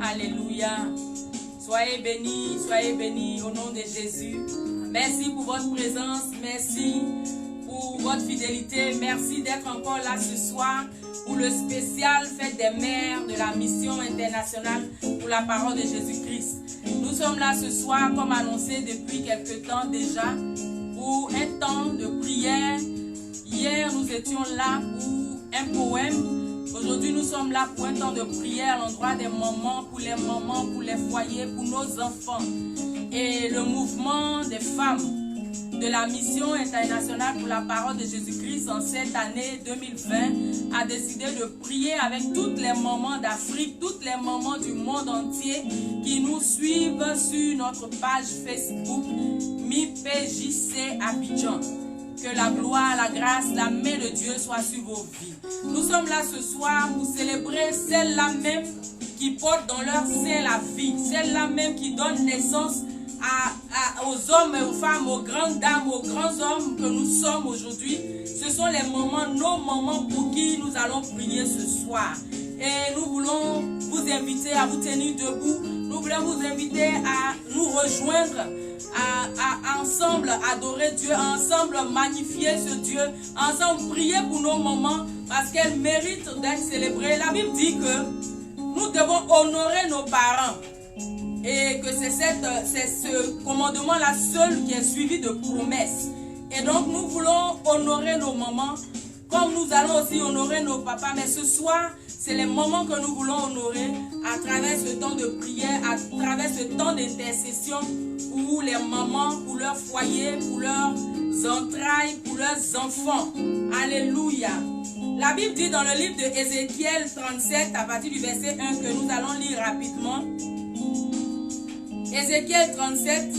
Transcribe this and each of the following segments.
Alléluia. Soyez bénis au nom de Jésus. Merci pour votre présence. Merci pour votre fidélité. Merci d'être encore là ce soir pour le spécial Fête des Mères de la Mission internationale pour la parole de Jésus-Christ. Nous sommes là ce soir, comme annoncé depuis quelque temps déjà, pour un temps de prière. Hier, nous étions là pour un poème. Aujourd'hui, nous sommes là pour un temps de prière à l'endroit des mamans, pour les foyers, pour nos enfants. Et le mouvement des femmes de la Mission internationale pour la parole de Jésus-Christ en cette année 2020 a décidé de prier avec toutes les mamans d'Afrique, toutes les mamans du monde entier qui nous suivent sur notre page Facebook MIPJC Abidjan. Que la gloire, la grâce, la main de Dieu soit sur vos vies. Nous sommes là ce soir pour célébrer celle-là même qui porte dans leur sein la vie, celle-là même qui donne naissance aux hommes et aux femmes, aux grandes dames, aux grands hommes que nous sommes aujourd'hui. Ce sont les moments, nos moments pour qui nous allons prier ce soir. Et nous voulons vous inviter à vous tenir debout. Nous voulons vous inviter à nous rejoindre, à ensemble adorer Dieu, ensemble magnifier ce Dieu, ensemble prier pour nos mamans parce qu'elles méritent d'être célébrées. La Bible dit que nous devons honorer nos parents et que c'est ce commandement-là seul qui est suivi de promesses. Et donc nous voulons honorer nos mamans comme nous allons aussi honorer nos papas. Mais ce soir, c'est les moments que nous voulons honorer à travers ce temps de prière, à travers ce temps d'intercession pour les mamans, pour leur foyer, pour leurs entrailles, pour leurs enfants. Alléluia. La Bible dit dans le livre de Ézéchiel 37, à partir du verset 1, que nous allons lire rapidement. Ézéchiel 37.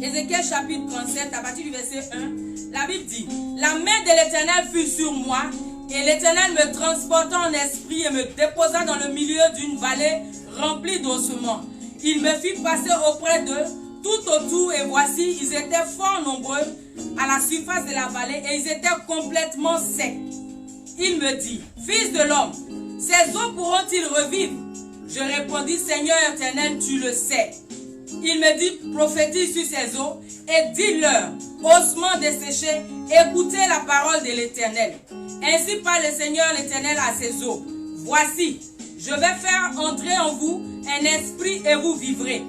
Ézéchiel chapitre 37, à partir du verset 1, la Bible dit: la main de l'Éternel fut sur moi, et l'Éternel me transporta en esprit et me déposa dans le milieu d'une vallée remplie d'ossements. Il me fit passer auprès d'eux, tout autour, et voici, ils étaient fort nombreux à la surface de la vallée, et ils étaient complètement secs. Il me dit: fils de l'homme, ces eaux pourront-ils revivre? Je répondis: Seigneur éternel, tu le sais. Il me dit: prophétise sur ces eaux et dis-leur, ossements desséchés, écoutez la parole de l'Éternel. Ainsi parle le Seigneur l'Éternel à ces eaux: voici, je vais faire entrer en vous un esprit et vous vivrez.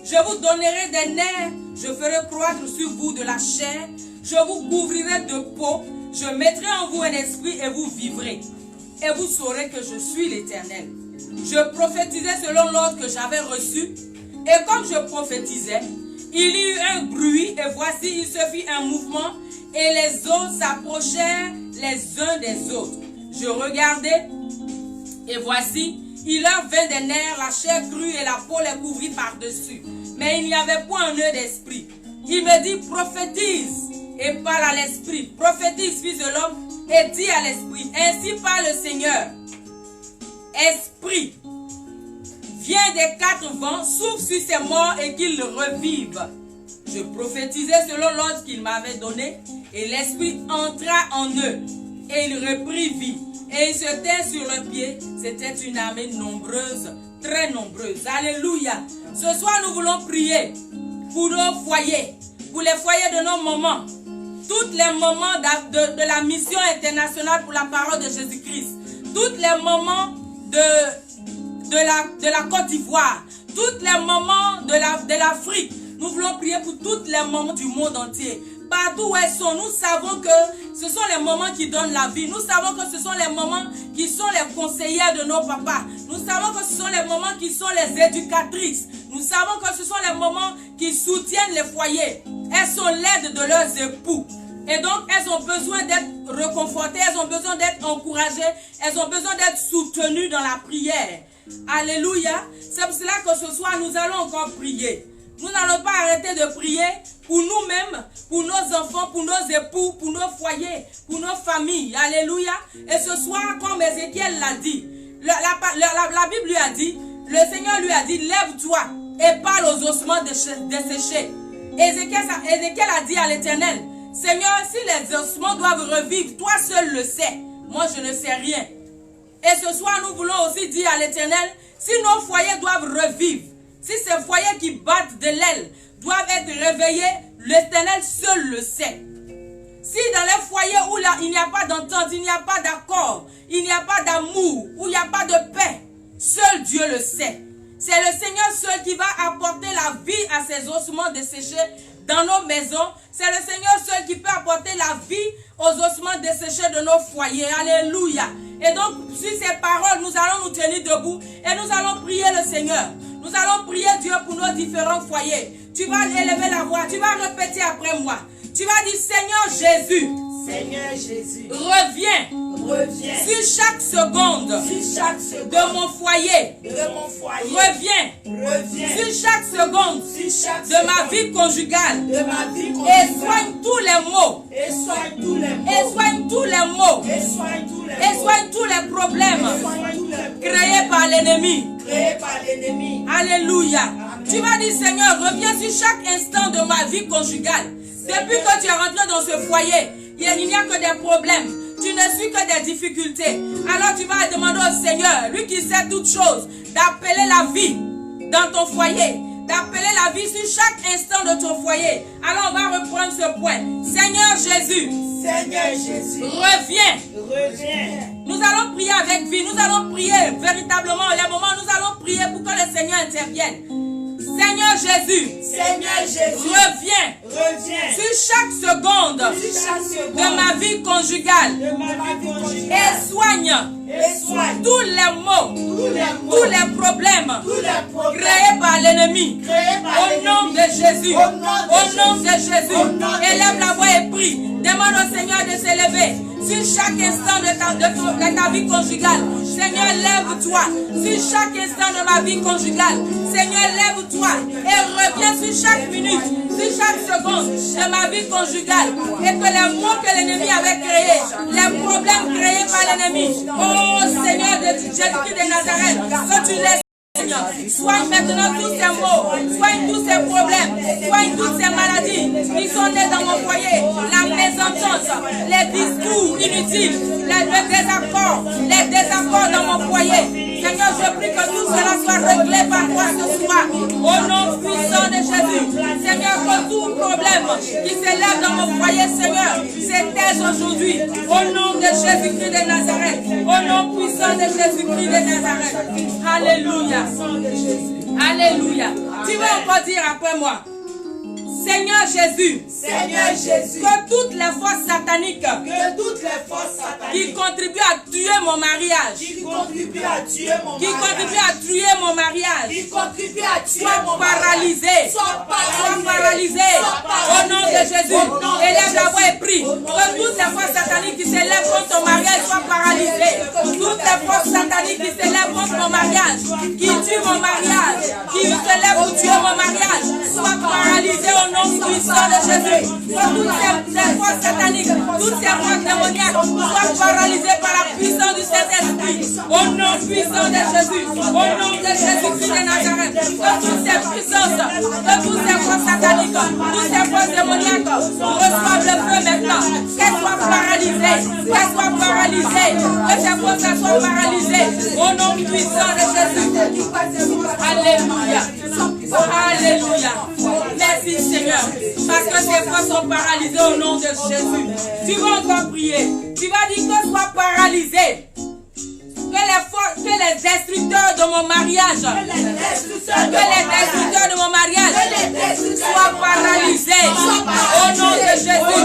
Je vous donnerai des nerfs, je ferai croître sur vous de la chair, je vous couvrirai de peau, je mettrai en vous un esprit et vous vivrez. Et vous saurez que je suis l'Éternel. Je prophétisais selon l'ordre que j'avais reçu. Et comme je prophétisais, il y eut un bruit, et voici, il se fit un mouvement, et les eaux s'approchèrent les uns des autres. Je regardais, et voici, il leur vint des nerfs, la chair crue et la peau les couvrit par-dessus. Mais il n'y avait point un œil d'esprit. Il me dit: prophétise, et parle à l'esprit. Prophétise, fils de l'homme, et dis à l'esprit: ainsi parle le Seigneur. Esprit, viens des quatre vents, souffle sur ces morts et qu'ils revivent. Je prophétisais selon l'ordre qu'il m'avait donné, et l'esprit entra en eux, et il reprit vie. Et ils se tinrent sur leurs pieds. C'était une armée nombreuse, très nombreuse. Alléluia. Ce soir, nous voulons prier pour nos foyers, pour les foyers de nos mamans, toutes les mamans de la mission internationale pour la parole de Jésus-Christ, toutes les mamans de la Côte d'Ivoire, toutes les mamans de l'Afrique. Nous voulons prier pour toutes les mamans du monde entier. Partout où elles sont, nous savons que ce sont les mamans qui donnent la vie. Nous savons que ce sont les mamans qui sont les conseillères de nos papas. Nous savons que ce sont les mamans qui sont les éducatrices. Nous savons que ce sont les mamans qui soutiennent les foyers. Elles sont l'aide de leurs époux. Et donc, elles ont besoin d'être réconfortées, elles ont besoin d'être encouragées, elles ont besoin d'être soutenues dans la prière. Alléluia. C'est pour cela que ce soir, nous allons encore prier. Nous n'allons pas arrêter de prier pour nous-mêmes, pour nos enfants, pour nos époux, pour nos foyers, pour nos familles. Alléluia. Et ce soir, comme Ézéchiel l'a dit, la Bible lui a dit, le Seigneur lui a dit: lève-toi et parle aux ossements desséchés. Ézéchiel a dit à l'Éternel: Seigneur, si les ossements doivent revivre, toi seul le sais. Moi, je ne sais rien. Et ce soir, nous voulons aussi dire à l'Éternel, si nos foyers doivent revivre, si ces foyers qui battent de l'aile doivent être réveillés, l'Éternel seul le sait. Si dans les foyers où là, il n'y a pas d'entente, il n'y a pas d'accord, il n'y a pas d'amour, où il n'y a pas de paix, seul Dieu le sait. C'est le Seigneur seul qui va apporter la vie à ces ossements desséchés dans nos maisons. C'est le Seigneur seul qui peut apporter la vie aux ossements desséchés de nos foyers. Alléluia. Et donc, sur ces paroles, nous allons nous tenir debout et nous allons prier le Seigneur. Nous allons prier Dieu pour nos différents foyers. Tu vas élever la voix, tu vas répéter après moi. Tu vas dire, Seigneur Jésus, Seigneur Jésus, reviens sur chaque seconde de mon foyer. Reviens sur chaque seconde de ma vie conjugale. Et soigne tous les maux. Et soigne tous les problèmes créés par l'ennemi. Alléluia. Tu vas dire, Seigneur, reviens sur chaque instant de ma vie conjugale. Depuis que tu es rentré dans ce foyer, il n'y a que des problèmes. Tu ne suis que des difficultés. Alors tu vas demander au Seigneur, lui qui sait toutes choses, d'appeler la vie dans ton foyer. D'appeler la vie sur chaque instant de ton foyer. Alors on va reprendre ce point. Seigneur Jésus, reviens. Nous allons prier avec vie. Nous allons prier véritablement. Les moments, nous allons prier pour que le Seigneur intervienne. Seigneur Jésus, reviens sur chaque seconde de ma vie conjugale et soigne tous les maux, tous les problèmes créés par l'ennemi. Au nom de Jésus, élève la voix et prie. Demande au Seigneur de s'élever sur chaque instant de ta vie conjugale. Seigneur, lève-toi sur chaque instant de ma vie conjugale. Seigneur, lève-toi et reviens sur chaque minute, sur chaque seconde de ma vie conjugale. Et que les maux que l'ennemi avait créés, les problèmes créés par l'ennemi, oh Seigneur de Jésus-Christ de Nazareth, que tu laisses. Soigne maintenant tous ces maux, soigne tous ces problèmes, soigne toutes ces maladies qui sont nées dans mon foyer, la mésentente, les discours inutiles, les désaccords dans mon foyer. Seigneur, je prie que tout cela soit réglé par toi ce soir, au nom puissant de Jésus. Seigneur, que tout problème qui s'élève dans mon foyer, Seigneur, s'éteint aujourd'hui, au nom de Jésus-Christ de Nazareth, au nom puissant de Jésus-Christ de Nazareth. Alléluia. Alléluia. Tu vas encore dire après moi. Seigneur Jésus, que toutes les forces sataniques qui contribuent à tuer mon mariage, soient paralysées, au nom de Jésus. Élève la voix et prie. Que toutes les forces sataniques qui s'élèvent contre ton mariage soient paralysées. Toutes les forces sataniques qui s'élèvent contre mon mariage, qui tuent mon mariage, qui s'élèvent pour tuer mon mariage, soient paralysées au nom puissant de Jésus. Toutes ces forces sataniques, toutes ces forces démoniaques soient paralysées par la puissance du Saint-Esprit. Au nom puissant de Jésus, au nom de Jésus-Christ de Nazareth, que toutes ces puissances, que toutes ces forces sataniques, toutes ces forces démoniaques reçoivent le feu maintenant. Qu'elles soient paralysées, que ces forces soient paralysées. Au nom puissant de Jésus. Alléluia. Alléluia. Merci Seigneur. Parce que ces forces sont paralysées au nom de Jésus. Tu vas encore prier. Tu vas dire que soient paralysées. Que les destructeurs de mon mariage, soient paralysés au nom de Jésus.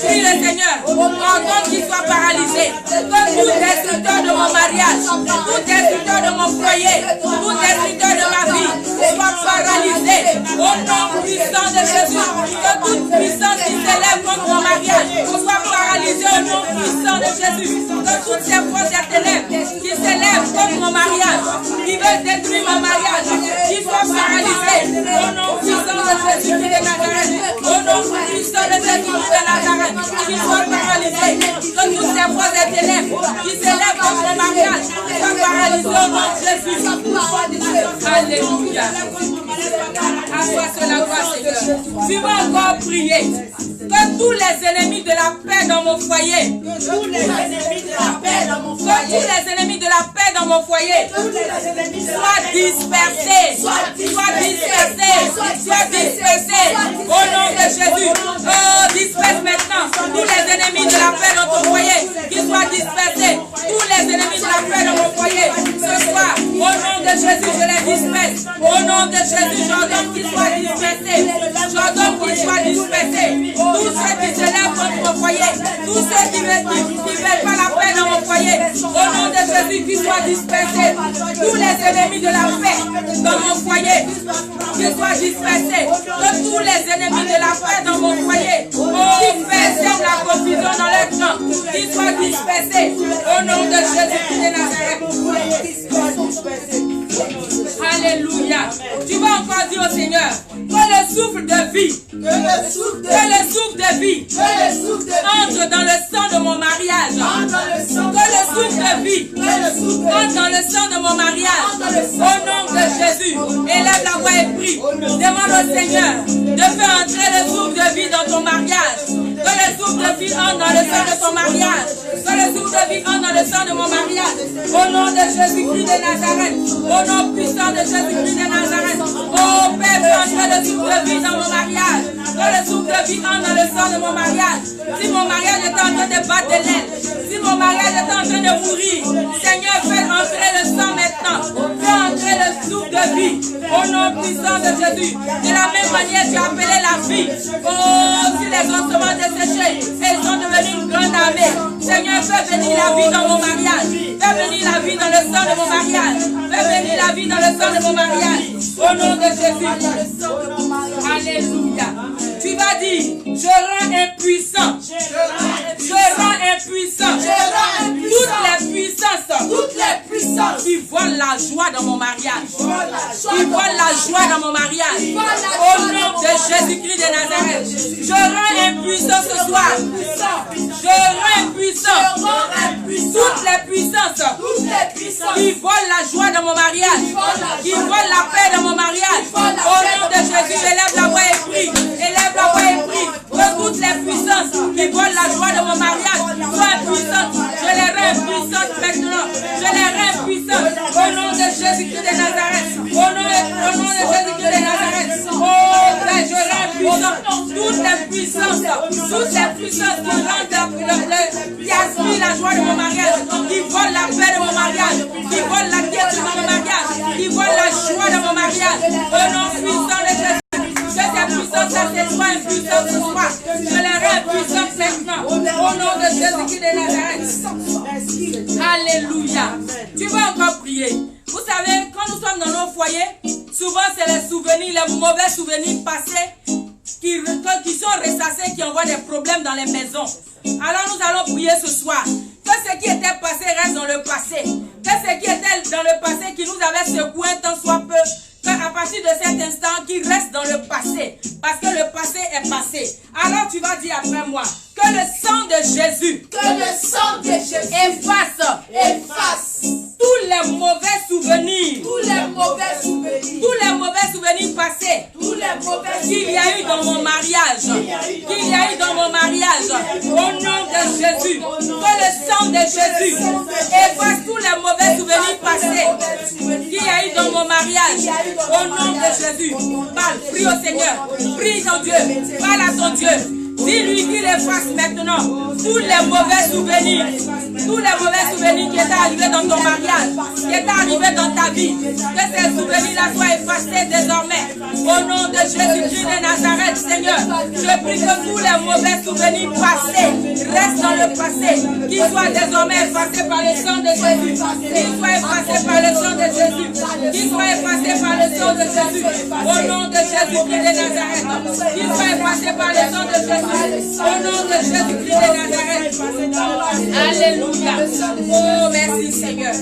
Prie le Seigneur, ordonne qu'ils soient paralysés. Que tout destructeur de mon mariage, tout destructeur de mon foyer, tout destructeur de ma vie soit paralysé au nom puissant de Jésus. Que toute puissance qui s'élève contre mon mariage soit paralysée au nom puissant de Jésus. Que toutes ces forces des ténèbres qui s'élèvent contre mon mariage, qui veulent détruire mon mariage, qui soient paralysés au nom puissant de Jésus de Nazareth, au nom puissant de Jésus de Nazareth, qui soient paralysés. Que toutes ces forces des ténèbres qui s'élèvent contre mon mariage soient paralysées au nom de Jésus. Alléluia. À toi seul la gloire, Seigneur. Tu vas encore prier. Que tous les ennemis de la paix dans mon foyer. Que tous les ennemis de la paix dans mon foyer. Que tous les ennemis de la paix dans mon foyer. Soient dispersés. Soient dispersés. Soient dispersés. Au nom de Jésus. Oh, disperse maintenant tous les ennemis de la paix dans ton foyer. Qu'ils soient dispersés. Tous les ennemis de la paix dans mon foyer. Ce soir, au nom de Jésus, je les disperse. Au nom de Jésus, j'ordonne qu'ils soient dispersés. J'ordonne qu'ils soient dispersés. Tous ceux qui se lèvent contre mon foyer. Tous ceux qui ne veulent pas la paix dans mon foyer. Au nom de Jésus, qu'ils soient dispersés. Tous les ennemis de la paix dans mon foyer. Qu'ils soient dispersés. Que tous les ennemis de la paix dans mon foyer. Qui sèment la confusion dans leur camp. Qu'ils soient dispersés. Au nom de Jésus de Nazareth. Alléluia. Tu vas encore dire au Seigneur que le souffle de vie, entre dans le sang de mon mariage. Que le souffle de vie entre dans le sang de mon mariage. Au nom de Jésus, élève la voix et prie. Demande au Seigneur de faire entrer le souffle de vie dans ton mariage. Que le souffle de vie entre dans le sang de ton mariage. Que le souffle de vie entre dans le sang de mon mariage. Au nom de Jésus-Christ de Nazareth. Au nom puissant de Jésus-Christ de Nazareth. Oh Père, fais entrer le souffle de vie dans mon mariage. Que le souffle de vie entre dans le sang de mon mariage. Si mon mariage est en train de battre de l'aile, si mon mariage est en train de mourir, Seigneur, fais entrer le sang maintenant. Fais entrer le souffle de vie. Au nom puissant de Jésus. De la même manière, tu as appelé la vie. Oh, si les ossements desséchés, ils sont devenus une grande armée. Seigneur, fais venir la vie dans mon mariage. Fais venir la vie dans le sang de mon mariage. Fais venir la vie dans le sang de mon mariage. Au nom de Jésus. Alléluia. Tu vas dire, je rends impuissant. Je rends impuissant. Toutes les puissances qui volent la joie dans mon mariage. Qui volent la joie dans mon mariage. Au nom de Jésus-Christ de Nazareth. Je rends impuissant ce soir. Je rends impuissant. Toutes les puissances qui volent la joie dans mon mariage. Qui volent la paix dans mon mariage. Au nom de Jésus, élève la voix et prie. Élève la voix et prie. Que toutes les puissances qui volent la joie de mon mariage soient impuissantes. Je les rends impuissantes maintenant. Je les rends impuissantes. Au nom de Jésus-Christ de Nazareth. Au nom de Jésus-Christ de Nazareth. Oh Père, je rends impuissantes. Toutes les puissances qui aspirent la joie de mon mariage, qui volent la paix de mon mariage, qui volent la quiétude dans mon mariage, qui volent la joie de mon mariage. Au nom puissant de Jésus. Que ces puissances soient impuissantes ce soir. Je les rends impuissantes maintenant. Au nom de Jésus-Christ de Nazareth. Alléluia. Tu vas encore prier. Vous savez, quand nous sommes dans nos foyers, souvent c'est les souvenirs, les mauvais souvenirs passés qui sont ressassés, qui envoient des problèmes dans les maisons. Alors nous allons prier ce soir. Que ce qui était passé reste dans le passé. Que ce qui était dans le passé qui nous avait secoué un temps soit peu. Qu'à partir de cet instant, qui reste dans le passé. Parce que le passé est passé. Alors tu vas dire après moi. Que le sang de Jésus. Efface. Tous les mauvais souvenirs. Tous les mauvais souvenirs passés. Qu'il y a eu dans mon mariage. Au nom de Jésus. Que le sang de Jésus efface tous les mauvais souvenirs passés. Qu'il y a eu dans mon mariage. Au nom de Jésus. Parle, prie au Seigneur. Prie ton Dieu. Parle à ton Dieu. Dis-lui qu'il efface maintenant tous les mauvais souvenirs. Tous les mauvais souvenirs qui étaient arrivés dans ton mariage, qui étaient arrivés dans ta vie. Que ces souvenirs-là soient effacés désormais. Au nom de Jésus-Christ de Nazareth, Seigneur, je prie que tous les mauvais souvenirs passés restent dans le passé. Qu'ils soient désormais effacés par le sang de Jésus. Qu'ils soient effacés par le sang de Jésus. Qu'ils soient effacés par le sang de Jésus. Au nom de Jésus-Christ de Nazareth. Qu'ils soient effacés par le sang de Jésus. Au nom de Jésus-Christ de Nazareth. Alléluia. Oh, merci Seigneur.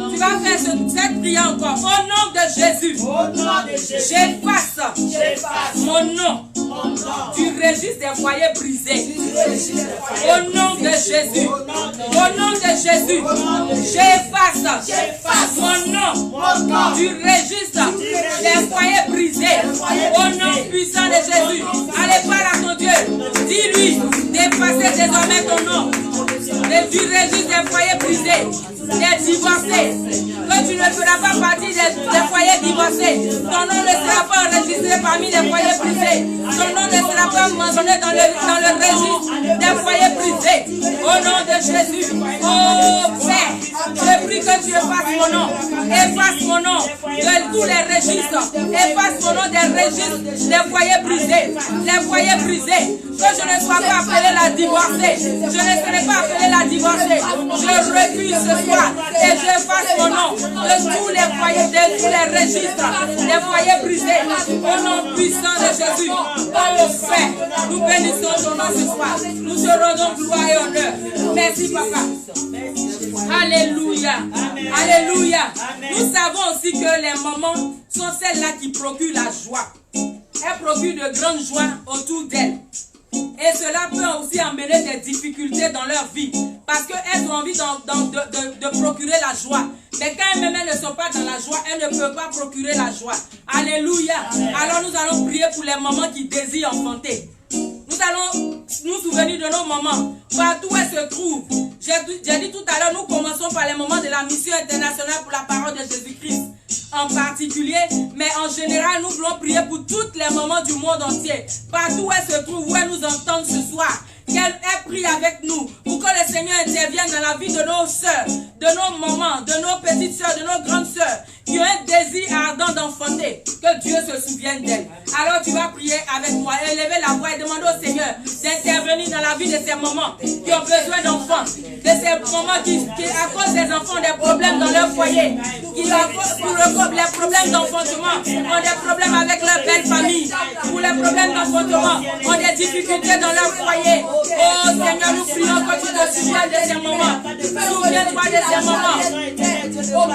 Tu vas faire cette prière encore. Au nom de Jésus. J'efface mon nom du registre des foyers brisés. Au nom de Jésus. Au nom de Jésus. J'efface mon nom du registre des foyers brisés. Au nom puissant de Jésus. Allez, parle à ton Dieu. Dis-lui est ton nom. Tu résistes des foyers brisés, des divorcés. Que tu ne feras pas partie des foyers divorcés. Ton nom ne sera pas enregistré parmi les foyers brisés. Ton nom ne sera pas mentionné dans le registre des foyers brisés. Au nom de Jésus. Oh Père, je prie que tu effaces mon nom. Efface mon nom de tous les registres. Efface mon nom des registres des foyers brisés. Les foyers brisés. Que je ne sois pas appelée la divorcée. Je ne serai pas appelée la divorcée. Je refuse ce soir et j'efface mon nom de tous les foyers, de tous les registres, des foyers brisés. Au nom puissant de Jésus. Oh Père, nous bénissons ton nom ce soir. Nous te rendons gloire et honneur. Merci Papa. Alléluia. Alléluia. Nous savons aussi que les mamans sont celles-là qui procurent la joie. Elles procurent de grandes joies autour d'elles. Et cela peut aussi amener des difficultés dans leur vie. Parce qu'elles ont envie de procurer la joie. Mais quand elles-mêmes ne sont pas dans la joie, elles ne peuvent pas procurer la joie. Alléluia. Alors nous allons prier pour les mamans qui désirent enfanter. Nous allons nous souvenir de nos mamans, partout où elles se trouvent. J'ai dit tout à l'heure, nous commençons par les moments de la mission internationale pour la parole de Jésus-Christ en particulier, mais en général, nous voulons prier pour toutes les mamans du monde entier. Partout où elles se trouvent, où elles nous entendent ce soir, qu'elles prient avec nous pour que le Seigneur intervienne dans la vie de nos sœurs, de nos mamans, de nos petites sœurs, de nos grandes sœurs qui ont un désir ardent d'enfanter, que Dieu se souvienne d'elles. Alors tu vas prier avec moi, élever la voix et demander au Seigneur d'intervenir dans la vie de ces mamans qui ont besoin d'enfants, de ces mamans qui à cause des enfants ont des problèmes dans leur foyer, qui pour les problèmes d'enfantement ont des problèmes avec leur belle famille, pour les problèmes d'enfantement ont des difficultés dans leur foyer. Oh Seigneur, nous prions que tu te souviennes de ces moments. Souviens-toi de ces moments.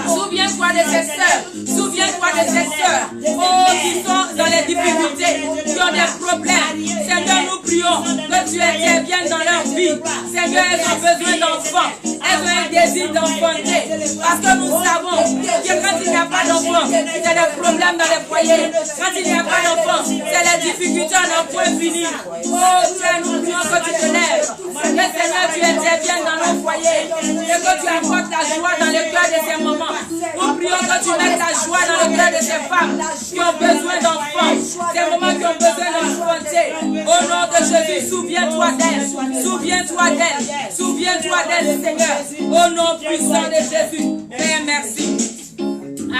Souviens-toi de ces sœurs. Souviens-toi de ces sœurs. Oh, qui sont dans les difficultés, qui ont des problèmes. Seigneur, nous prions que tu interviennes dans leur vie. Seigneur, elles ont besoin d'enfants. Elles ont un désir d'enfanter. Parce que nous savons que quand il n'y a pas d'enfants, il y a des problèmes dans les foyers. Quand il n'y a pas d'enfants, c'est les difficultés à n'en point finir. Oh, Père, nous prions que tu te lèves. Que Seigneur, tu interviennes dans nos foyers. Et que tu apportes la joie dans le cœur de ces mamans. Nous prions que tu mettes la joie dans le cœur de ces femmes qui ont besoin d'enfants. Ces mamans qui ont besoin d'enfanter. Au nom de Jésus, souviens-toi d'elles. Souviens-toi d'elles. Souviens-toi d'elles, Seigneur. Au nom puissant de Jésus. Père, merci.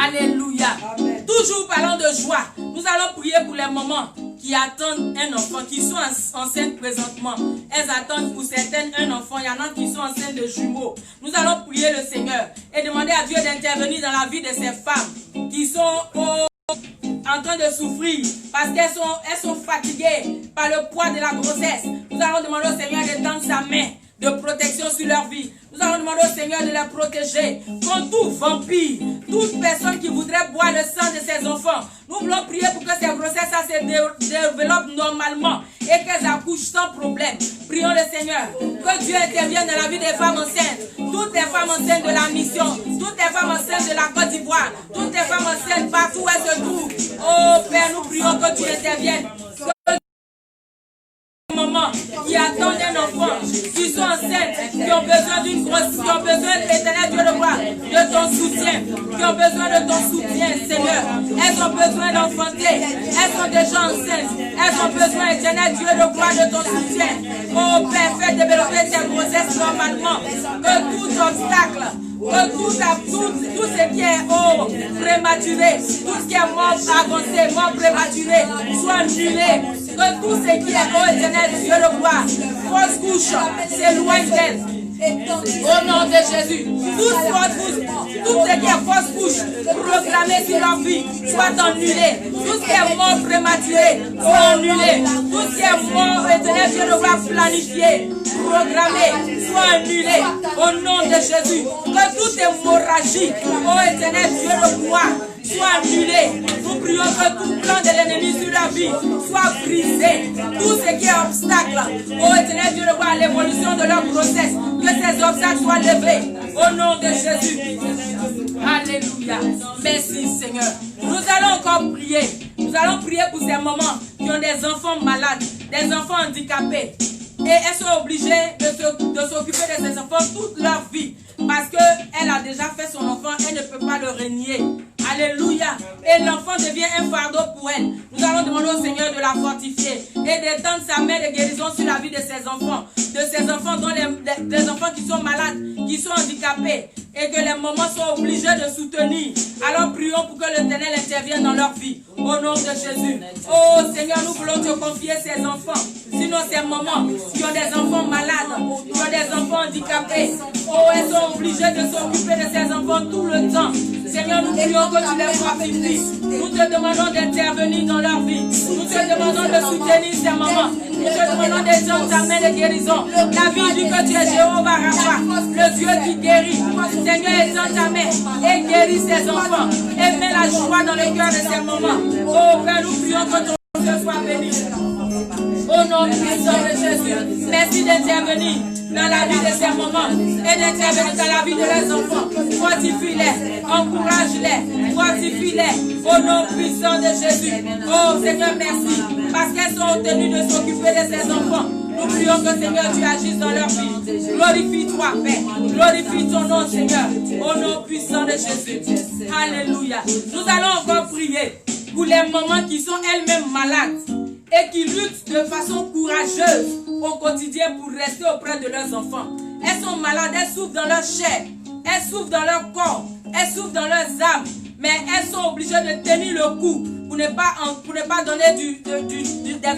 Alléluia. Toujours parlant de joie, nous allons prier pour les mamans qui attendent un enfant, qui sont enceintes présentement. Elles attendent pour certaines un enfant. Il y en a qui sont enceintes de jumeaux. Nous allons prier le Seigneur et demander à Dieu d'intervenir dans la vie de ces femmes qui sont en train de souffrir parce qu'elles sont fatiguées par le poids de la grossesse. Nous allons demander au Seigneur de tendre sa main de protection sur leur vie. Nous allons demander au Seigneur de les protéger contre tout vampire, toute personne qui voudrait boire le sang de ses enfants. Nous voulons prier pour que ces grossesses se développent normalement et qu'elles accouchent sans problème. Prions le Seigneur, que Dieu intervienne dans la vie des femmes enceintes, toutes les femmes enceintes de la mission, toutes les femmes enceintes de la Côte d'Ivoire, toutes les femmes enceintes partout où elles se trouvent. Oh Père, nous prions que tu interviennes. Qui attendent un enfant, qui sont enceintes, qui ont besoin d'une grosse, qui ont besoin, éternel Dieu de gloire, de ton soutien, qui ont besoin de ton soutien, Seigneur. Elles ont besoin d'enfanter, elles sont déjà enceintes, elles ont besoin, éternel Dieu de gloire, de ton soutien. Oh Père, fais développer tes grossesses normalement, que tout obstacle, que tout ce qui est prématuré, tout ce qui est mort avancé, mort prématuré, soit annulé. Que tout ce qui est éternel Dieu de gloire, fausse couche, s'éloigne d'elle. Au nom de Jésus, tout ce qui est fausse couche, proclamé sur leur vie, soit annulé. Tout ce qui est mort prématuré, soit annulé. Tout ce qui est mort, éternel Dieu de gloire, planifié, programmé, soit annulé. Au nom de Jésus, que toute hémorragie, ô éternel Dieu de gloire, soit annulé. Nous prions que tout plan de l'ennemi sur la vie soit brisé. Tout ce qui est obstacle, ô éternel Dieu de gloire, l'évolution de leur grossesse, que ces obstacles soient levés. Au nom de Jésus. Alléluia. Merci Seigneur. Nous allons encore prier. Nous allons prier pour ces mamans qui ont des enfants malades, des enfants handicapés. et elles sont obligées de s'occuper de ces enfants toute leur vie. Parce qu'elle a déjà fait son enfant, elle ne peut pas le renier. Alléluia. Et l'enfant devient un fardeau pour elle. Nous allons demander au Seigneur de la fortifier et d'étendre sa main de guérison sur la vie de ses enfants. De ces enfants, dont des enfants qui sont malades, qui sont handicapés et que les mamans sont obligées de soutenir. Alors prions pour que l'Éternel intervienne dans leur vie. Au nom de Jésus. Oh Seigneur, nous voulons te confier ces enfants. Sinon ces mamans qui ont des enfants malades, qui ont des enfants handicapés. Oh, elles sont obligées de s'occuper de ces enfants tout le temps. Seigneur, nous prions que tu les fortifies. Nous te demandons d'intervenir dans leur vie. Nous te demandons de soutenir ces mamans. Nous te demandons d'étendre ta main de guérison. La vie dit que tu es Jéhovah Rapha, le Dieu qui guérit. Seigneur, étends ta main et guéris ces enfants. Et mets la joie dans le cœur de ces mamans. Oh Père, nous prions que ton Dieu soit béni. Au nom puissant de Jésus, merci d'intervenir dans la vie de ces mamans et d'intervenir dans la vie de leurs enfants. Fortifie-les, encourage-les, fortifie-les. Au nom puissant de Jésus. Oh Seigneur, merci. Parce qu'elles sont tenues de s'occuper de ces enfants. Nous prions que Seigneur, tu agisses dans leur vie. Glorifie-toi, Père. Glorifie ton nom, Seigneur. Au nom puissant de Jésus. Alléluia. Nous allons encore prier pour les mamans qui sont elles-mêmes malades et qui luttent de façon courageuse au quotidien pour rester auprès de leurs enfants. Elles sont malades, elles souffrent dans leur chair, elles souffrent dans leur corps, elles souffrent dans leurs âmes, mais elles sont obligées de tenir le coup pour ne pas donner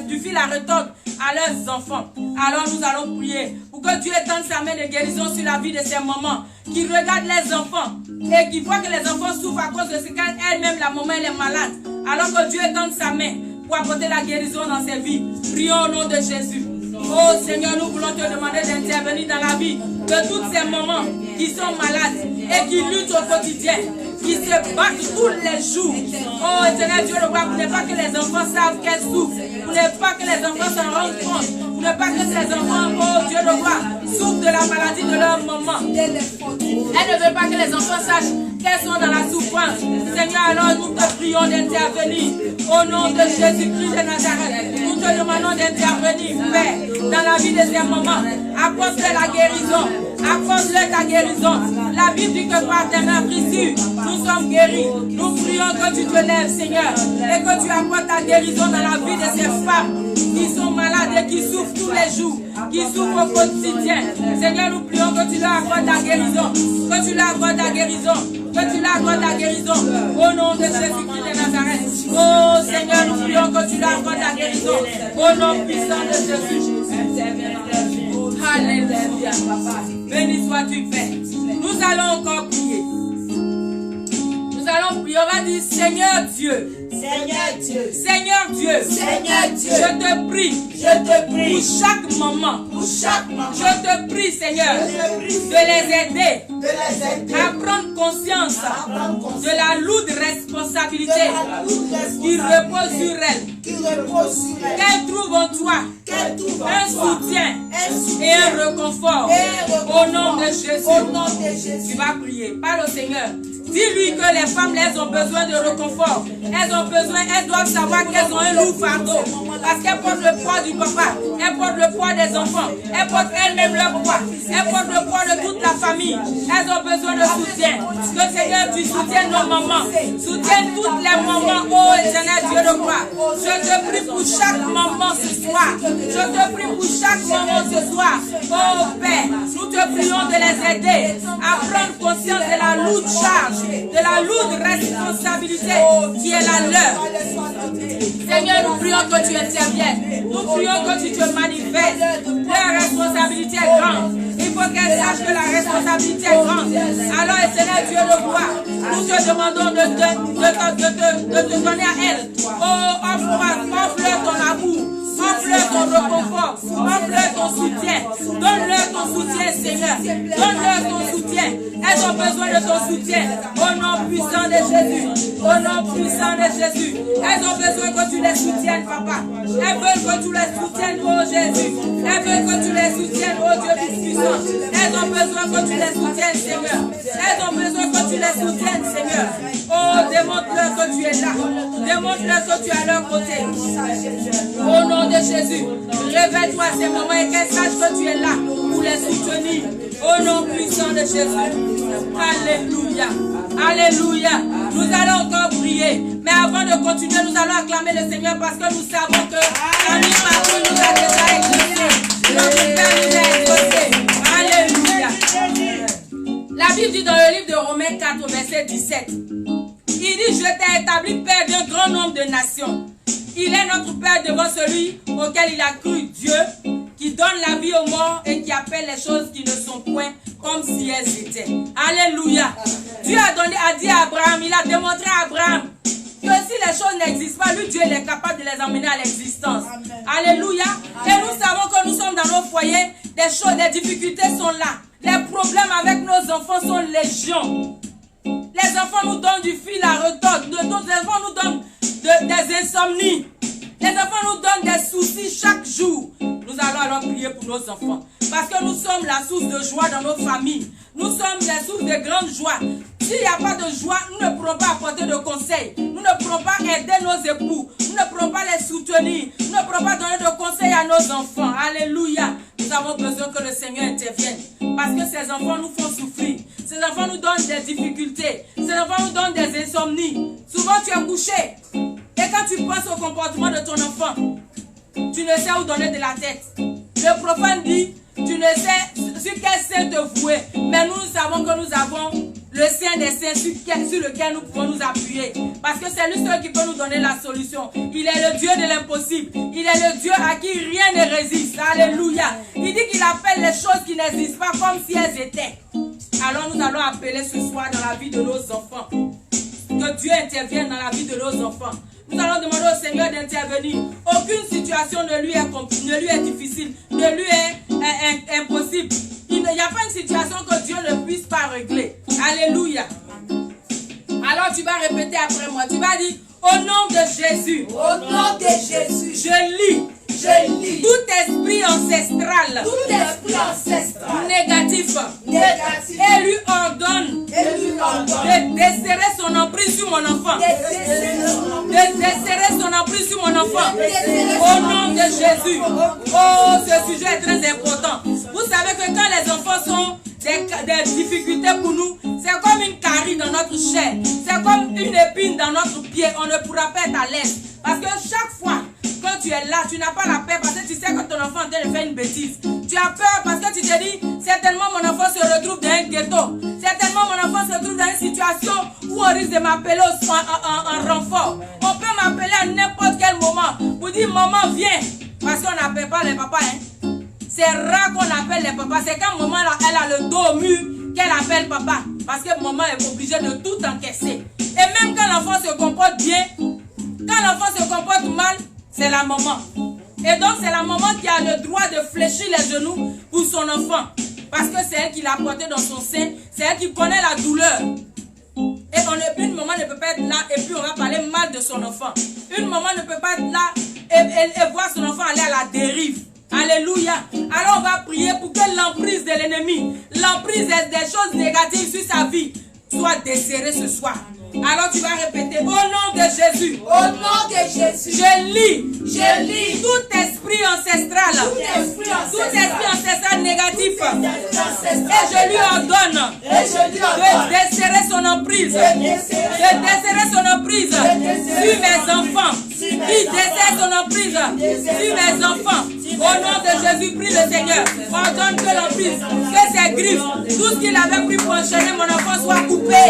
du fil à retordre à leurs enfants. Alors nous allons prier pour que Dieu étende sa main de guérison sur la vie de ces mamans qui regardent les enfants et qui voient que les enfants souffrent à cause de ce qu'elle-même, la maman, elle est malade. Alors que Dieu étende sa main pour apporter la guérison dans ses vies. Prions au nom de Jésus. Oh Seigneur, nous voulons te demander d'intervenir dans la vie de toutes ces mamans qui sont malades et qui luttent au quotidien, qui se battent tous les jours. Oh Éternel Dieu, le roi, pour ne pas que les enfants savent qu'elles souffrent, pour ne pas que les enfants s'en rendent compte, pour ne pas que ces enfants, oh Dieu le roi, souffrent de la maladie de leur maman. Elle ne veut pas que les enfants sachent qu'elles sont dans la souffrance. Seigneur, alors nous te prions d'intervenir au nom de Jésus-Christ de Nazareth. Nous te demandons d'intervenir, Père, dans la vie de ces mamans. Apporte-leur la guérison. Apporte-leur ta guérison. La Bible dit que par tes meurtrissures, nous sommes guéris. Nous prions que tu te lèves, Seigneur, et que tu apportes ta guérison dans la vie de ces femmes qui sont malades et qui souffrent tous les jours, qui souffrent au quotidien. Seigneur, nous prions que tu leur accordes ta guérison, que tu leur accordes ta guérison, que tu leur accordes ta guérison, au nom de Jésus-Christ de Nazareth. Oh Seigneur, nous prions que tu leur accordes ta guérison, au nom puissant de Jésus. Alléluia. Béni sois-tu, Père. Nous allons encore prier. Nous allons prier. On va dire Seigneur Dieu. Seigneur Dieu. Seigneur Dieu. Seigneur Dieu. Je te prie. Je te prie. Pour chaque maman. Pour chaque maman. Je te prie, Seigneur, de les aider à prendre conscience de la lourde responsabilité qui repose sur elles. Qu'elles trouvent en toi un soutien et un réconfort. Au nom de Jésus. Tu vas prier. Parle au Seigneur. Dis-lui que les femmes, elles ont besoin de réconfort. Elles doivent savoir qu'elles ont un lourd fardeau. Parce qu'elles portent le poids du papa. Elles portent le poids des enfants. Elles portent elles-mêmes leur poids. Elles portent le poids de toute la famille. Elles ont besoin de soutien. Que Seigneur, tu soutiennes nos mamans. Soutiens toutes les mamans. Oh Éternel Dieu de gloire. Je te prie pour chaque maman ce soir. Je te prie pour chaque maman ce soir. Oh Père, nous te prions de les aider à prendre conscience de la lourde charge, de la lourde responsabilité qui est la leur. Seigneur, nous prions que tu interviennes. Nous prions que tu te manifestes. Leur responsabilité est grande. Il faut qu'elles sachent que la responsabilité est grande. Alors, Seigneur Dieu de gloire, nous te demandons de te donner à elles. Oh, offre-leur ton amour. Offre-leur ton réconfort. Offre-leur ton soutien. Donne-leur ton soutien, Seigneur. Donne-leur ton soutien. Elles ont besoin de ton soutien. Au nom puissant de Jésus. Au nom puissant de Jésus. Elles ont besoin que tu les soutiennes, Papa. Elles veulent que tu les soutiennes, oh Jésus. Elles veulent que tu les soutiennes, oh Dieu Tout-Puissant. Elles ont besoin que tu les soutiennes, Seigneur. Elles ont besoin que tu les soutiennes, Seigneur. Oh, Démontre-leur que tu es là. Démontre-leur que tu es à leur côté. Au nom de Jésus, réveille-toi à ces moments et qu'elles sachent que tu es là pour les soutenir. Au nom puissant de Jésus. Alléluia. Alléluia. Nous allons encore prier. Mais avant de continuer, nous allons acclamer le Seigneur parce que nous savons que la miséricorde nous a déjà exaucés. Notre Père nous a exaucés. Alléluia. La Bible dit dans le livre de Romains 4, verset 17. Il dit, je t'ai établi Père d'un grand nombre de nations. Il est notre Père devant celui auquel il a cru, Dieu, qui donne la vie aux morts et qui appelle les choses qui ne sont point comme si elles étaient. Alléluia. Dieu a dit à Abraham, il a démontré à Abraham que si les choses n'existent pas, lui, Dieu il est capable de les emmener à l'existence. Alléluia. Et nous savons que nous sommes dans nos foyers, des choses, des difficultés sont là. Les problèmes avec nos enfants sont légion. Les enfants nous donnent du fil à retordre. Les enfants nous donnent des insomnies. Les enfants nous donnent des soucis chaque jour. Nous allons alors prier pour nos enfants. Parce que nous sommes la source de joie dans nos familles. Nous sommes la source de grande joie. S'il n'y a pas de joie, nous ne pourrons pas apporter de conseils. Nous ne pourrons pas aider nos époux. Nous ne pourrons pas les soutenir. Nous ne pourrons pas donner de conseils à nos enfants. Alléluia. Nous avons besoin que le Seigneur intervienne. Parce que ces enfants nous font souffrir. Ces enfants nous donnent des difficultés. Ces enfants nous donnent des insomnies. Souvent tu es couché. Et quand tu penses au comportement de ton enfant, tu ne sais où donner de la tête. Le prophète dit, tu ne sais sur quel sein te vouer. Mais nous savons que nous avons le sein des saints sur lequel nous pouvons nous appuyer. Parce que c'est lui seul qui peut nous donner la solution. Il est le Dieu de l'impossible. Il est le Dieu à qui rien ne résiste. Alléluia. Il dit qu'il appelle les choses qui n'existent pas comme si elles étaient. Alors nous allons appeler ce soir dans la vie de nos enfants. Que Dieu intervienne dans la vie de nos enfants. Nous allons demander au Seigneur d'intervenir. Aucune situation ne lui est difficile, ne lui est impossible. Il n'y a pas une situation que Dieu ne puisse pas régler. Alléluia. Alors tu vas répéter après moi. Tu vas dire, au nom de Jésus. Au nom de Jésus. Je lis. Tout esprit ancestral. Négatif. Et lui ordonne. De desserrer son emprise sur mon enfant. De desserrer son emprise sur mon enfant. Au nom de Jésus. Oh, ce sujet est très important. Vous savez que quand les enfants sont des difficultés pour nous, c'est comme une carie dans notre chair. C'est comme une épine dans notre pied. On ne pourra pas être à l'aise. Parce que chaque fois quand tu es là, tu n'as pas la paix parce que tu sais que ton enfant est en train de faire une bêtise. Tu as peur parce que tu te dis, certainement mon enfant se retrouve dans un ghetto. Certainement mon enfant se retrouve dans une situation où on risque de m'appeler en renfort. On peut m'appeler à n'importe quel moment pour dire, maman viens. Parce qu'on n'appelle pas les papas. Hein. C'est rare qu'on appelle les papas. C'est quand maman elle a le dos au mur qu'elle appelle papa. Parce que maman est obligée de tout encaisser. Et même quand l'enfant se comporte bien, quand l'enfant se comporte mal, c'est la maman. Et donc c'est la maman qui a le droit de fléchir les genoux pour son enfant. Parce que c'est elle qui l'a porté dans son sein. C'est elle qui connaît la douleur. Et une maman ne peut pas être là et puis on va parler mal de son enfant. Une maman ne peut pas être là et voir son enfant aller à la dérive. Alléluia. Alors on va prier pour que l'emprise de l'ennemi, l'emprise des choses négatives sur sa vie soit desserrée ce soir. Alors tu vas répéter, au nom de Jésus. Au nom de Jésus. Je lis tout esprit ancestral. Tout esprit ancestral négatif. Et je lui ordonne de desserrer son emprise. De desserrer son emprise sur mes enfants. Il desserre son emprise sur mes enfants. Au nom de Jésus, prie le Seigneur. Ordonne que l'emprise, que ses griffes, tout ce qu'il avait pris pour enchaîner mon enfant soit coupé.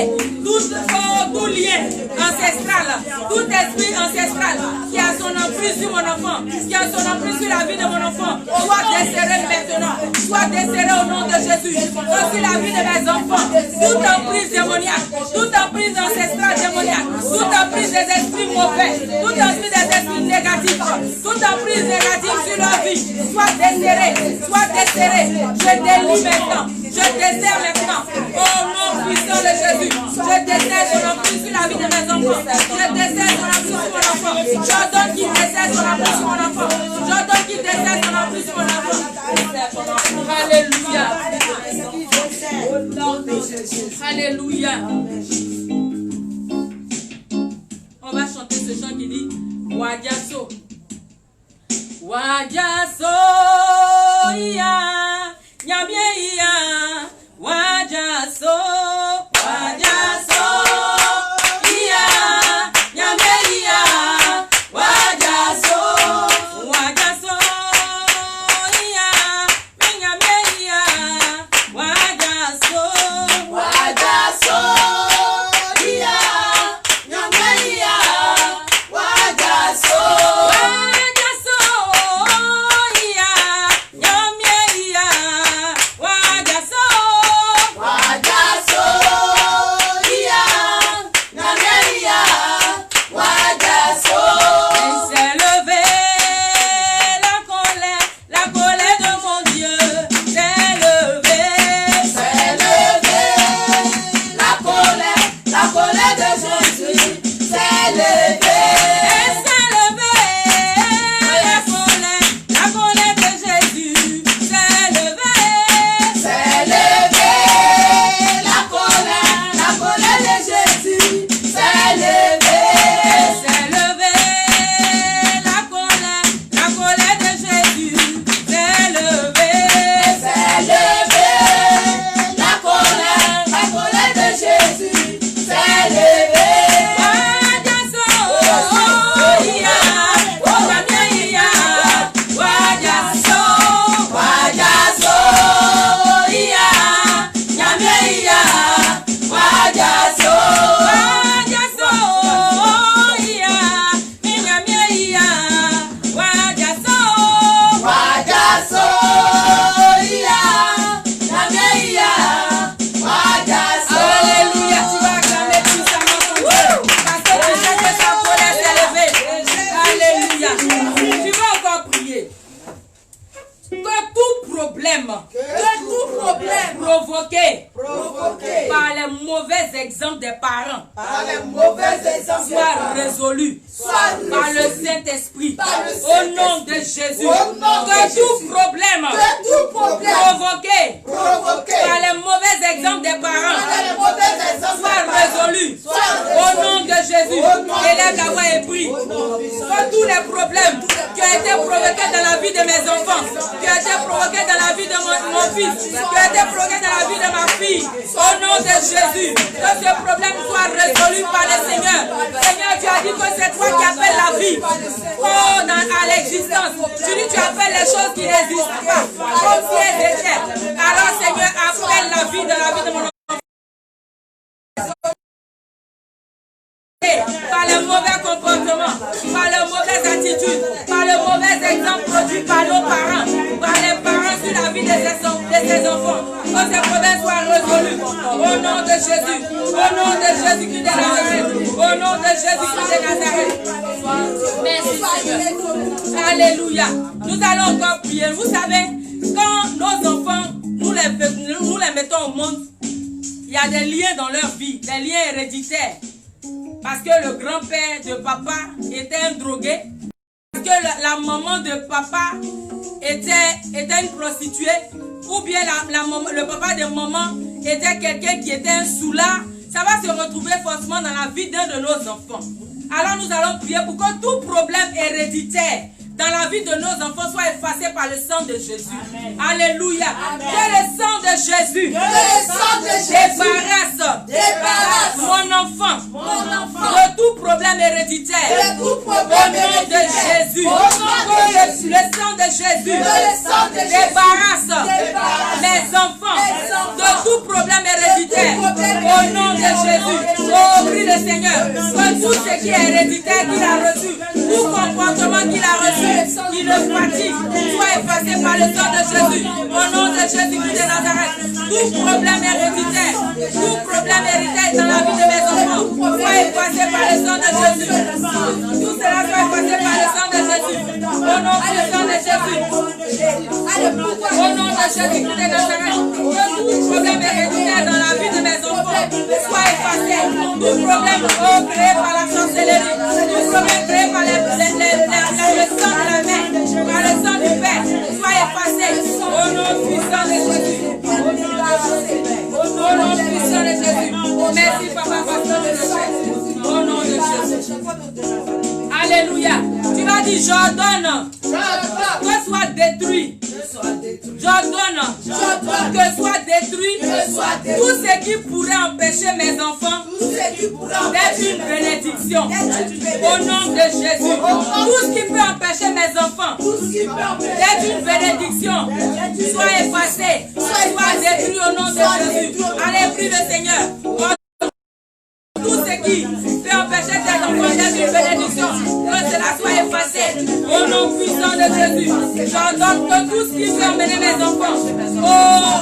Tout lien ancestral, tout esprit ancestral qui a son emprise sur mon enfant, qui a son emprise sur la vie de mon enfant, soit desserré maintenant, soit desserré au nom de Jésus. Aussi la vie de mes enfants, toute emprise démoniaque, toute emprise ancestrale démoniaque, toute emprise des esprits mauvais, toute emprise des esprits négatifs, toute emprise négative sur leur vie, soit desserré, soit desserré. Je délie maintenant, je desserre maintenant, au nom puissant de Jésus. Je desserre son emprise sur la vie de mes enfants. Je desserre son emprise sur mon enfant. J'ordonne qu'il desserre son emprise sur mon enfant. J'ordonne qu'il desserre son emprise sur mon enfant. Alléluia. Alléluia. La colère de Jésus s'est levée. Elle s'est levée. La colère de Jésus s'est levée. S'est levée. La colère de Jésus s'est levée. Elle s'est levée. La colère de Jésus s'est levée. S'est levée. La colère de Jésus s'est levée. Provoqué par les mauvais exemples des parents, soit résolu par le Saint-Esprit, au nom de Jésus. Que tout problème provoqué par les mauvais exemples des parents soit résolu au nom de Jésus. Élève la voix et prie. Que tous les problèmes qui ont été provoqués dans la vie de mes enfants, qui ont été provoqués dans la vie de mon fils, qui ont été provoqués dans la vie de ma fille, au nom de Jésus, que ce problème soit résolu par le Seigneur. Seigneur, tu as dit que c'est toi qui appelles la vie à l'existence. Tu dis tu appelles les choses qui n'existent pas, comme si elles étaient. Alors Seigneur, appelle la vie de mon enfant. Par le mauvais comportement, par la mauvaise attitude, par le mauvais exemple produit par nos parents, par les parents sur la vie de ses enfants, que ces problèmes soient résolus au nom de Jésus, au nom de Jésus-Christ de Nazareth, au nom de Jésus-Christ de Nazareth. Merci Seigneur. Alléluia. Nous allons encore prier. Vous savez, quand nos enfants, nous les mettons au monde, il y a des liens dans leur vie, des liens héréditaires. Parce que le grand-père de papa était un drogué. Parce que la maman de papa était une prostituée. Ou bien le papa de maman était quelqu'un qui était un soulard. Ça va se retrouver forcément dans la vie d'un de nos enfants. Alors nous allons prier pour que tout problème héréditaire dans la vie de nos enfants soit effacé par le sang de Jésus. Amen. Alléluia. Amen. Que le sang de Jésus, débarrasse mon enfant de tout problème héréditaire. Au nom de Jésus. Que le sang de Jésus débarrasse mes enfants de tout problème héréditaire. Au nom de Jésus. Oh, prie le Seigneur. Que tout ce qui est héréditaire qu'il a reçu, tout comportement qu'il a reçu, qui le fatigue, soit effacé par le sang de Jésus. Au nom de Jésus-Christ de Nazareth. Tout problème héréditaire dans la vie de mes enfants, soit effacé par le sang de Jésus. Tout cela soit effacé par le sang de Jésus. Au nom du sang de Jésus. Au nom de Jésus-Christ de Nazareth. Que tout problème héréditaire dans la vie de mes enfants soit effacé. Tout problème créé par la sorcellerie, tout problème créé par le sang de la mère, par le sang du Père, soit effacé. Au nom puissant de Jésus. Au nom puissant de Jésus. Merci Papa, pasteur de Jésus. Au nom de Jésus. Alléluia. Tu vas dire, j'ordonne que soit détruit. J'ordonne que soit détruit tout ce qui pourrait empêcher mes enfants d'être une bénédiction. Au nom de Jésus. Tout ce qui peut empêcher mes enfants d'être une bénédiction soit effacé, soit détruit au nom de Jésus. Allez, prie le Seigneur. Tout ce qui peut empêcher tes enfants d'être une bénédiction, que cela soit effacé. Au nom puissant de Jésus, j'ordonne que tout ce qui peut emmener mes enfants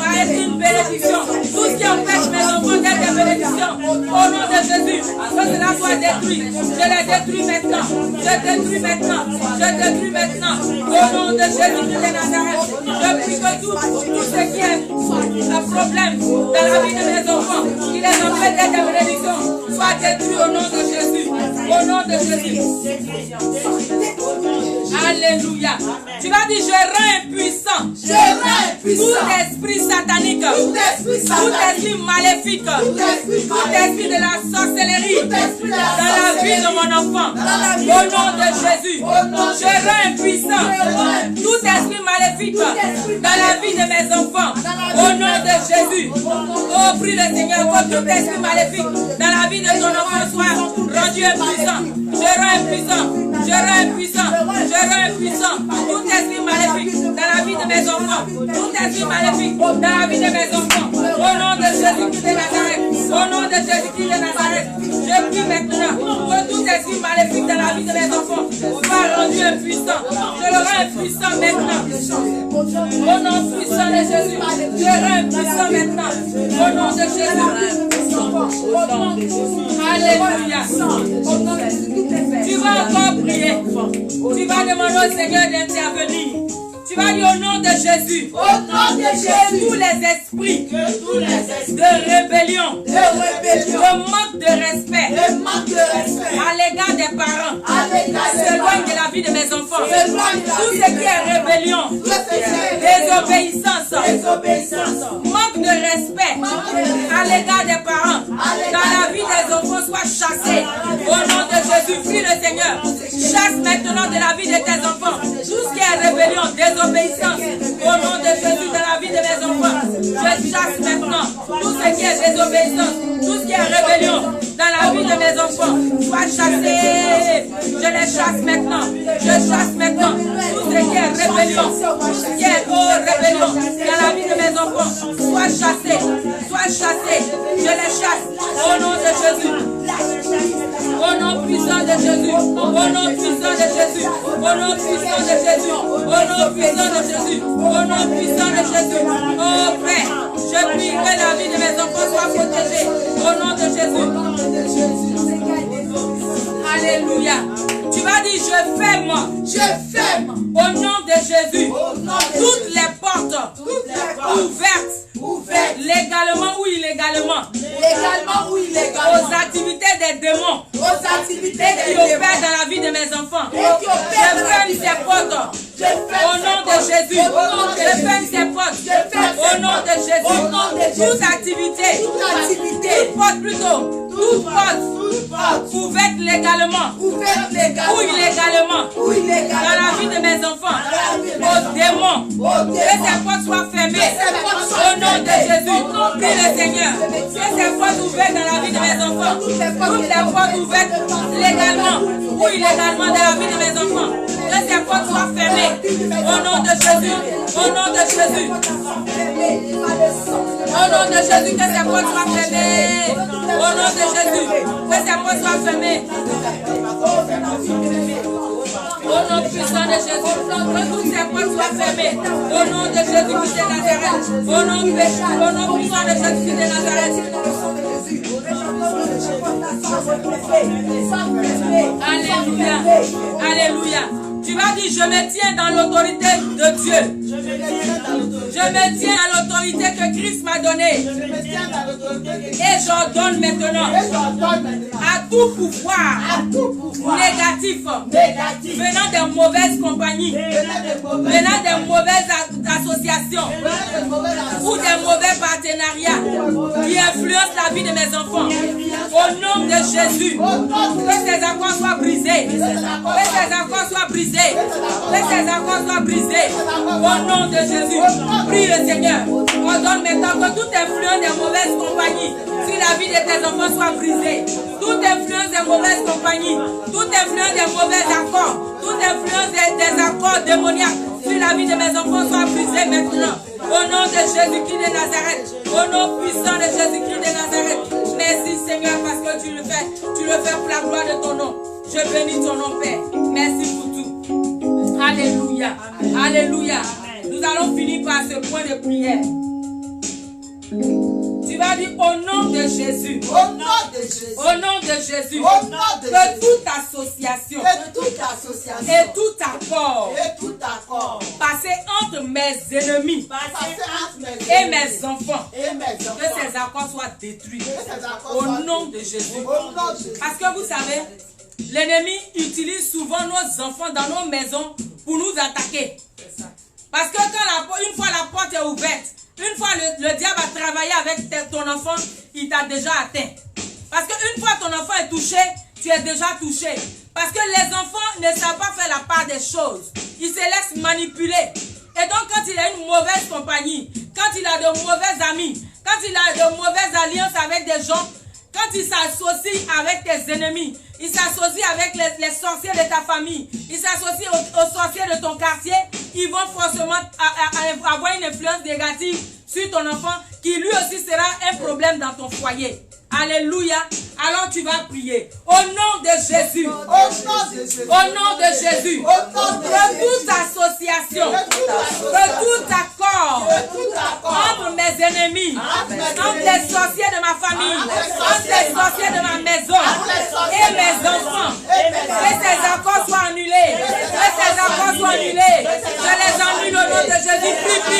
à être une bénédiction, tout ce qui empêche mes enfants d'être une bénédiction, au nom de Jésus, que cela soit détruit. Je les détruis maintenant. Je détruis maintenant. Je détruis maintenant. Au nom de Jésus-Christ de Nazareth, je prie que tout ce qui est un problème dans la vie de mes enfants, qui les empêche d'être des bénédictions, soit détruit au nom de Jésus. Au nom de Jésus. Alléluia. Tu vas dire, je rends impuissant. Je rends impuissant. Tout esprit satanique. Tout esprit maléfique. Tout esprit de la sorcellerie. Dans la vie de mon enfant. Au nom de Jésus. Je rends impuissant. Tout esprit maléfique. Dans la vie de mes enfants. Au nom de Jésus. Oh, prie le Seigneur. Que tout esprit maléfique dans la vie de ton enfant soit rendu impuissant. Je rends impuissant. Je rends impuissant. Je rends impuissant. Tout esprit maléfique dans la vie de mes enfants. Tout esprit maléfique dans la vie de mes enfants. Au nom de Jésus-Christ de Nazareth. Au nom de Jésus-Christ de Nazareth. Je prie maintenant que tout esprit maléfique dans la vie de mes enfants soit rendu impuissant. Je le rends impuissant maintenant. Au nom puissant de Jésus. Je le rends impuissant maintenant. Au nom de Jésus. Alléluia. Tu vas encore prier. Tu vas demander au Seigneur d'intervenir. Tu vas dire au nom de Jésus. Au nom de Jésus. Tous les esprits de rébellion, de manque de respect, à l'égard des parents, s'éloigne de la vie de mes enfants. Tout ce qui est rébellion, désobéissance, manque de respect à l'égard des parents, dans la vie des enfants, soit chassé. Au nom de Jésus, prie le Seigneur. Chasse maintenant de la vie de tes enfants tout ce qui est rébellion, désobéissance. Au nom de Jésus, dans la vie de mes enfants, je chasse maintenant tout ce qui est désobéissance, tout ce qui est rébellion dans la vie de mes enfants. Soit chassé. Je les chasse maintenant. Je chasse maintenant tout ce qui est rébellion, tout ce qui est rébellion dans la vie de mes enfants. Soit chassé. Soit chassé. Je les chasse. Au nom de Jésus. Au nom puissant de Jésus. Au nom puissant de Jésus. Au nom puissant de Jésus. Au nom puissant de Jésus. Au nom puissant de Jésus. Oh Père, je prie que la vie de mes enfants soit protégée. Au nom de Jésus. Alléluia. Tu vas dire, je ferme. Je ferme. Au nom de Jésus. Toutes les portes ouvertes. Légalement ou illégalement. Aux activités des démons. Qui opèrent dans la vie de mes enfants. Je ferme ces portes. Au nom de Jésus. Je ferme ces portes. Au nom de Jésus. Toute activité. Toute porte plutôt. Toute porte ouverte légalement. Ou illégalement. Dans la vie de mes enfants. Aux démons. Que ces portes soient fermées. Au nom de Jésus. Prie le Seigneur. Que ces portes ouvertes dans la vie de mes enfants. Toutes les portes ouvertes légalement ou illégalement dans la vie de mes enfants. Que ces portes soient fermées. Au nom de Jésus. Au nom de Jésus. Au nom de Jésus. Que ces portes soient fermées. Au nom de Jésus. Que ces portes soient fermées. Au nom puissant de Jésus, que toutes ces portes soient fermées. Au nom de Jésus-Christ de Nazareth. Au nom puissant de Jésus-Christ de Nazareth. Alléluia. Alléluia. Tu vas dire, je me tiens dans l'autorité de Dieu. Je me tiens à l'autorité que Christ m'a donnée. Et j'ordonne maintenant à tout pouvoir négatif venant des mauvaises compagnies, venant des mauvaises associations ou des mauvais partenariats qui influencent la vie de mes enfants. Au nom de Jésus, que ces accords soient brisés. Que ces accords soient brisés. Que ces accords soient brisés. Au nom de Jésus, prie le Seigneur. Ordonne maintenant que toute influence des mauvaises compagnies sur la vie de tes enfants soit brisée. Toute influence des mauvaises compagnies, toute influence des mauvais accords, toute influence des accords démoniaques sur la vie de mes enfants soit brisée maintenant. Au nom de Jésus-Christ de Nazareth. Au nom puissant de Jésus-Christ de Nazareth. Merci Seigneur parce que tu le fais. Tu le fais pour la gloire de ton nom. Je bénis ton nom Père. Merci pour tout. Alléluia. Alléluia. Nous allons finir par ce point de prière. Tu vas dire au nom de Jésus. Au nom de Jésus. Au nom de Jésus, Au nom de que Jésus. toute association et tout accord passé entre mes ennemis et mes enfants, que ces accords soient détruits au nom de Jésus. Parce que vous savez, l'ennemi utilise souvent nos enfants dans nos maisons pour nous attaquer. Parce que une fois la porte est ouverte, une fois le diable a travaillé avec ton enfant, il t'a déjà atteint. Parce qu'une fois ton enfant est touché, tu es déjà touché. Parce que les enfants ne savent pas faire la part des choses. Ils se laissent manipuler. Et donc quand il a une mauvaise compagnie, quand il a de mauvais amis, quand il a de mauvaises alliances avec des gens, quand il s'associe avec tes ennemis, il s'associe avec les sorciers de ta famille, il s'associe aux sorciers de ton quartier, ils vont forcément avoir une influence négative sur ton enfant qui lui aussi sera un problème dans ton foyer. Alléluia. Alors tu vas prier. Au nom de Jésus. Au nom de Jésus. Que toute association, que tout accord entre mes ennemis, entre les sorciers de ma famille, entre les sorciers de ma maison et mes enfants, que ces accords soient annulés. Que ces accords soient annulés. Je les annule au nom de Jésus.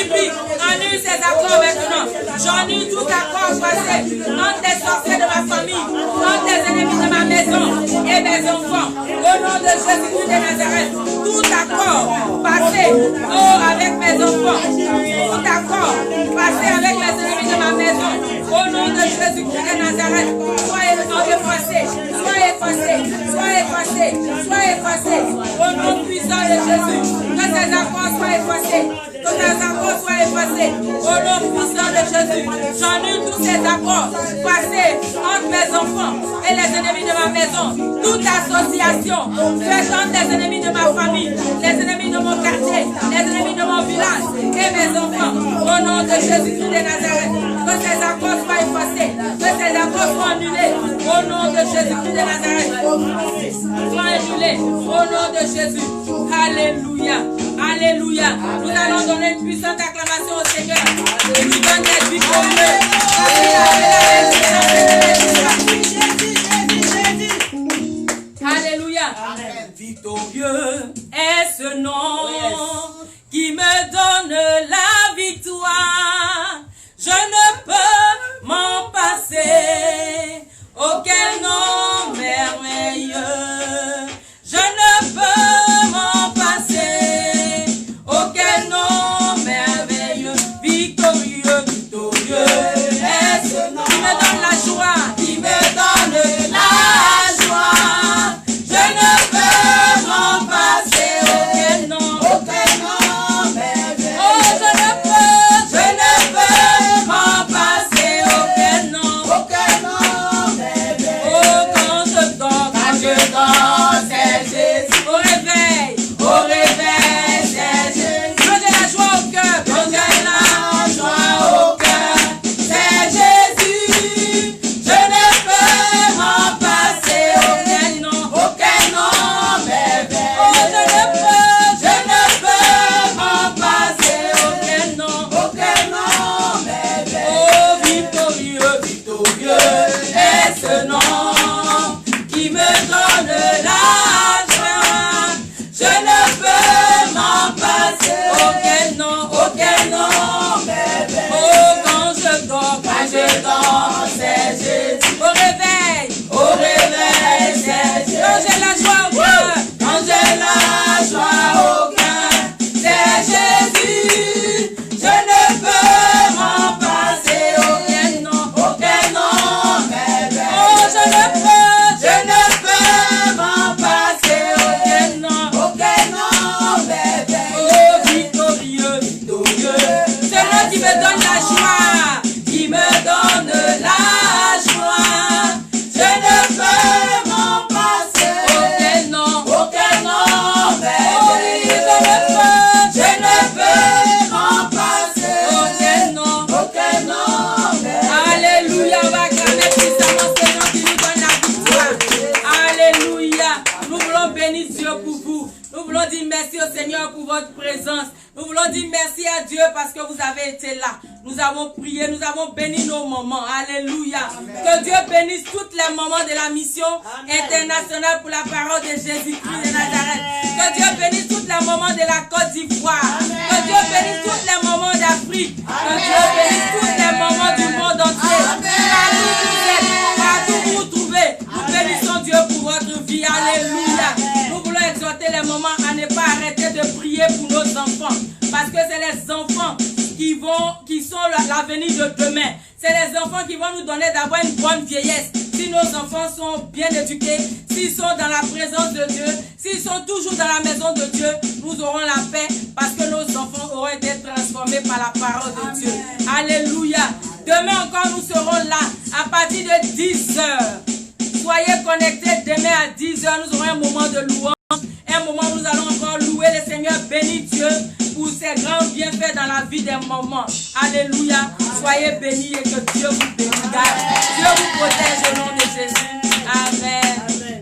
Prie. Annule ces accords maintenant. J'annule tout accord passé entre les sorciers de ma famille, entre les ennemis de ma maison et mes enfants. Au nom de Jésus de Nazareth, tout accord passé avec mes enfants, tout accord passé avec les ennemis de ma maison, au nom de Jésus de Nazareth, sois effacé, au nom puissant de Jésus, que ces accords soient effacés. Que ces accords soient effacés au nom puissant de Jésus. J'annule tous ces accords passés entre mes enfants et les ennemis de ma maison. Toute association faite entre les ennemis de ma famille, les ennemis de mon quartier, les ennemis de mon village et mes enfants. Au nom de Jésus de Nazareth. Que ces accords soient effacés. Que ces accords soient annulés. Au nom de Jésus de Nazareth. Soient annulés. Au nom de Jésus. Alléluia. Alléluia. Nous allons donner une puissante acclamation au Seigneur. Il nous donne des victorieux. Alléluia. Amen. Victorieux est ce nom qui me donne la victoire. Je ne peux m'en passer. Auquel nom merveilleux. Je ne peux m'en passer. Auquel nom merveilleux. Victorieux, victorieux est ce nom qui me donne la joie. Qui me donne la joie. Je ne peux m'en passer. Auquel nom merveilleux. Oh, je ne peux m'en passer. Auquel nom merveilleux. Oh, quand je dors, c'est Jésus. Au réveil, c'est Jésus. Quand j'ai la joie au cœur, c'est Jésus. Je ne peux m'en passer. Auquel nom merveilleux. Oh, je ne peux m'en passer. Auquel nom merveilleux. Oh, victorieux, victorieux est ce nom qui me donne la joie. Je ne peux m'en passer. Auquel nom merveilleux. Oh, quand je dors, c'est Jésus. Au réveil, c'est Jésus. Quand j'ai la joie au cœur, c'est Jésus. Je ne peux m'en passer. Auquel nom merveilleux. Oh, je ne peux m'en passer. Auquel nom merveilleux. Oh, victorieux, victorieux. C'est moi qui me donne la joie. Qui me donne la joie. Je ne peux m'en passer. Auquel nom merveilleux. Oh, oui, je ne peux m'en passer. Auquel nom merveilleux. Alléluia, on va acclamer puissamment ce nom qui nous donne la victoire. Alléluia. Nous voulons bénir Dieu pour vous. Nous voulons dire merci au Seigneur pour votre présence. Nous voulons dit merci à Dieu parce que vous avez été là. Nous avons prié, nous avons béni nos moments. Alléluia. Que Dieu bénisse tous les moments de la mission internationale pour la parole de Jésus-Christ de Nazareth. Que Dieu bénisse tous les moments de la Côte d'Ivoire. Que Dieu bénisse tous les moments d'Afrique. Que Dieu bénisse tous les moments du monde entier. Partout où vous êtes, partout où vous trouvez, nous bénissons Dieu pour votre vie. Alléluia. Nous voulons exhorter les moments à ne pas arrêter de prier pour nos enfants. Parce que c'est les enfants qui sont l'avenir de demain. C'est les enfants qui vont nous donner d'avoir une bonne vieillesse. Si nos enfants sont bien éduqués, s'ils sont dans la présence de Dieu, s'ils sont toujours dans la maison de Dieu, nous aurons la paix parce que nos enfants auront été transformés par la parole de Dieu. Alléluia. Demain encore, nous serons là à partir de 10 heures. Soyez connectés demain à 10 heures. Nous aurons un moment de louange. Un moment où nous allons encore louer le Seigneur, bénir Dieu pour ses grands bienfaits dans la vie des moments. Alléluia. Soyez bénis et que Dieu vous bénisse. Dieu vous protège au nom de Jésus. Amen.